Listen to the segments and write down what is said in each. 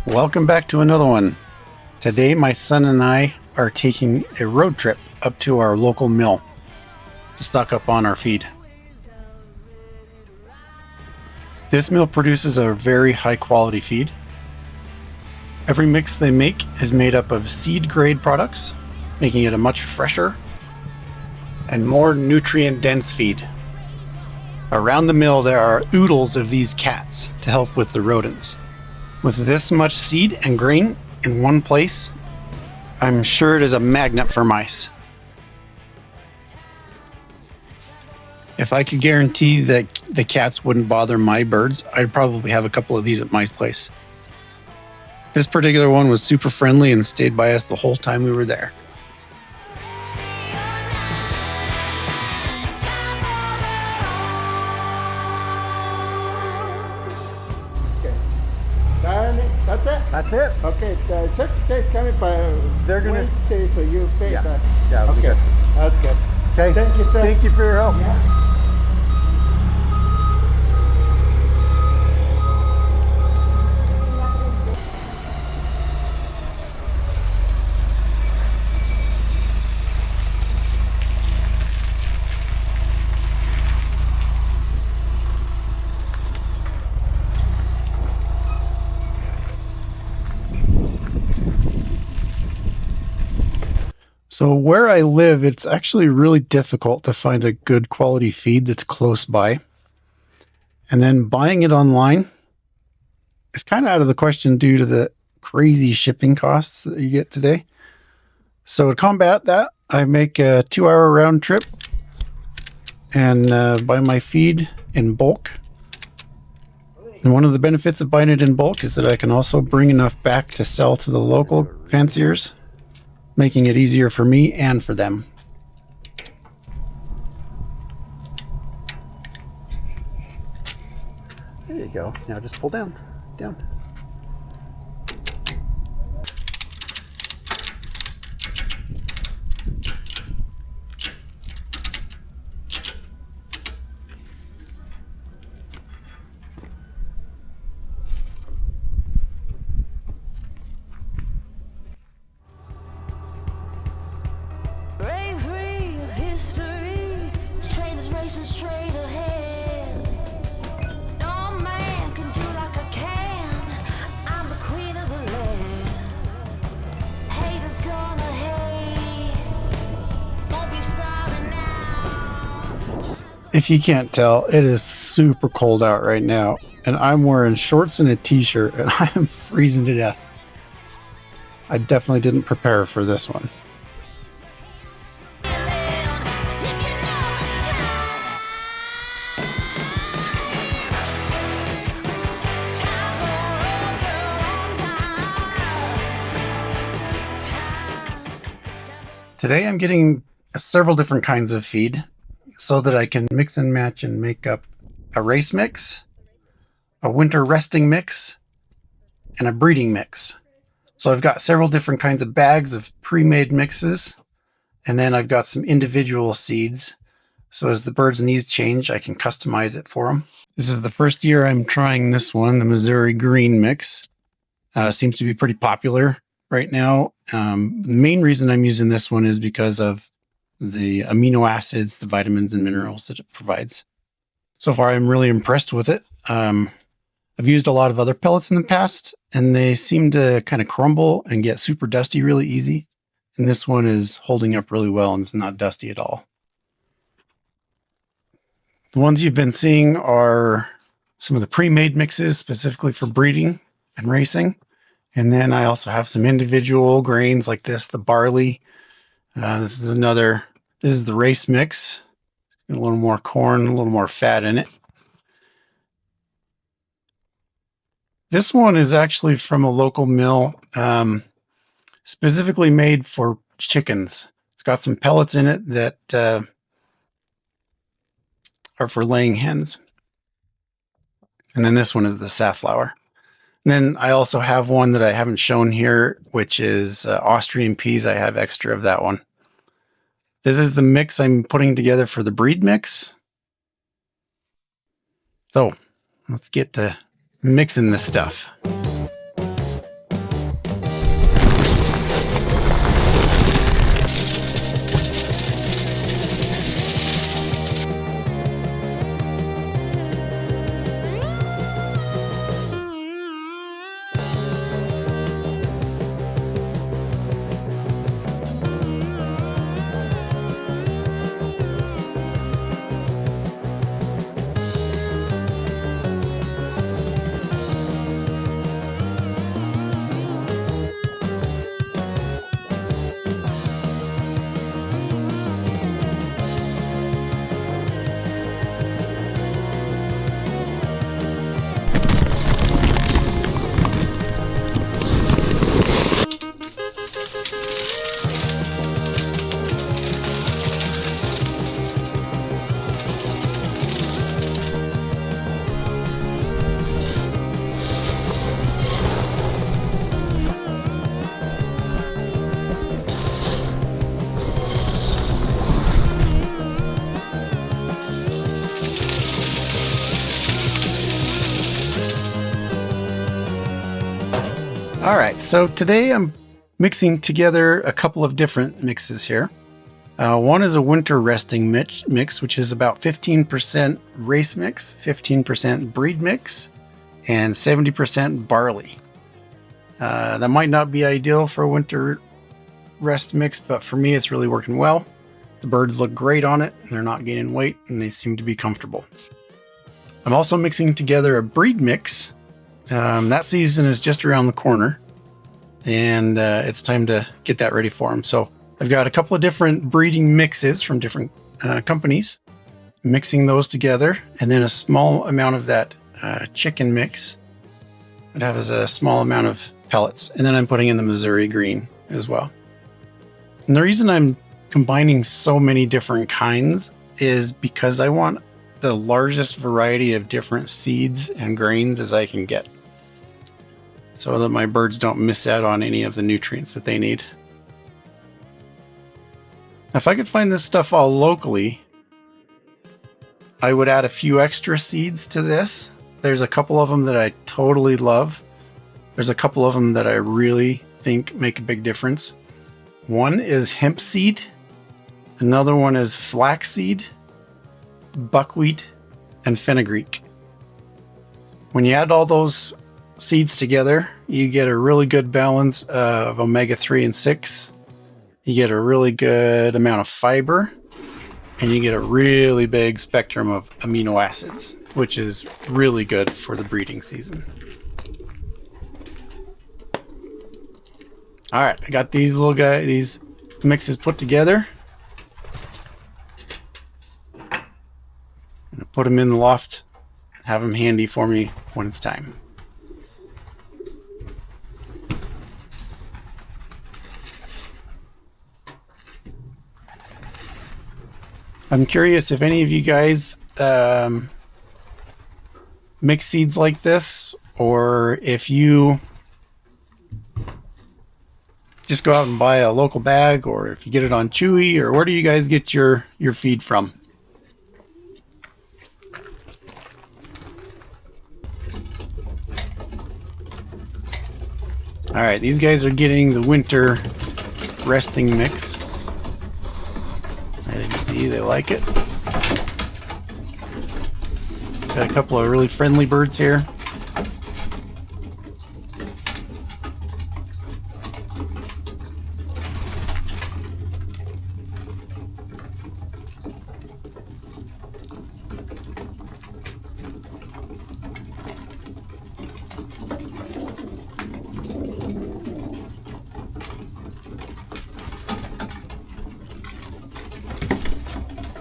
Welcome back to another one. Today my son and I are taking a road trip up to our local mill to stock up on our feed. This mill produces a very high quality feed. Every mix they make is made up of seed grade products, making it a much fresher and more nutrient dense feed. Around the mill there are oodles of these cats to help with the rodents. With this much seed and grain in one place, I'm sure it is a magnet for mice. If I could guarantee that the cats wouldn't bother my birds, I'd probably have a couple of these at my place. This particular one was super friendly and stayed by us the whole time we were there. That's it? That's it. Okay, the secretary's coming, but they're going to say so you pay that. Yeah, okay. Good. That's good. Okay. Thank you, sir. Thank you for your help. Yeah. So where I live, it's actually really difficult to find a good quality feed that's close by. And then buying it online is kind of out of the question due to the crazy shipping costs that you get today. So to combat that, I make a 2-hour round trip and buy my feed in bulk. And one of the benefits of buying it in bulk is that I can also bring enough back to sell to the local fanciers, making it easier for me and for them. There you go. Now just pull down. If you can't tell, it is super cold out right now, and I'm wearing shorts and a t-shirt, and I am freezing to death. I definitely didn't prepare for this one. Today I'm getting several different kinds of feed so that I can mix and match and make up a race mix, a winter resting mix, and a breeding mix. So I've got several different kinds of bags of pre-made mixes, and then I've got some individual seeds. So as the birds' needs change, I can customize it for them. This is the first year I'm trying this one, the Missouri Green Mix. Seems to be pretty popular right now. The main reason I'm using this one is because of the amino acids, the vitamins and minerals that it provides. So far, I'm really impressed with it. I've used a lot of other pellets in the past, and they seem to kind of crumble and get super dusty really easy. And this one is holding up really well and it's not dusty at all. The ones you've been seeing are some of the pre-made mixes specifically for breeding and racing. And then I also have some individual grains like this, the barley. This is the race mix. A little more corn, a little more fat in it. This one is actually from a local mill, specifically made for chickens. It's got some pellets in it that are for laying hens. And then this one is the safflower. And then I also have one that I haven't shown here, which is Austrian peas. I have extra of that one. This is the mix I'm putting together for the breed mix. So let's get to mixing this stuff. All right, so today I'm mixing together a couple of different mixes here. One is a winter resting mix, which is about 15% race mix, 15% breed mix, and 70% barley. That might not be ideal for a winter rest mix, but for me it's really working well. The birds look great on it, and they're not gaining weight, and they seem to be comfortable. I'm also mixing together a breed mix. That season is just around the corner, and it's time to get that ready for them. So I've got a couple of different breeding mixes from different companies, mixing those together, and then a small amount of that chicken mix. It has a small amount of pellets, and then I'm putting in the Missouri green as well. And the reason I'm combining so many different kinds is because I want the largest variety of different seeds and grains as I can get, so that my birds don't miss out on any of the nutrients that they need. If I could find this stuff all locally, I would add a few extra seeds to this. There's a couple of them that I totally love. There's a couple of them that I really think make a big difference. One is hemp seed. Another one is flaxseed, buckwheat, and fenugreek. When you add all those seeds together, you get a really good balance of omega-3 and 6. You get a really good amount of fiber, and you get a really big spectrum of amino acids, which is really good for the breeding season. All right, I got these these mixes put together. I'm gonna put them in the loft, have them handy for me when it's time. I'm curious if any of you guys mix seeds like this, or if you just go out and buy a local bag, or if you get it on Chewy, or where do you guys get your feed from? All right, these guys are getting the winter resting mix. As you can see, they like it. Got a couple of really friendly birds here.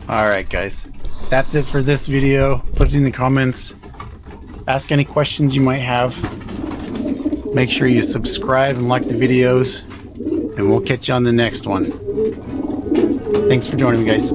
Alright guys, that's it for this video. Put it in the comments. Ask any questions you might have. Make sure you subscribe and like the videos, and we'll catch you on the next one. Thanks for joining me, guys.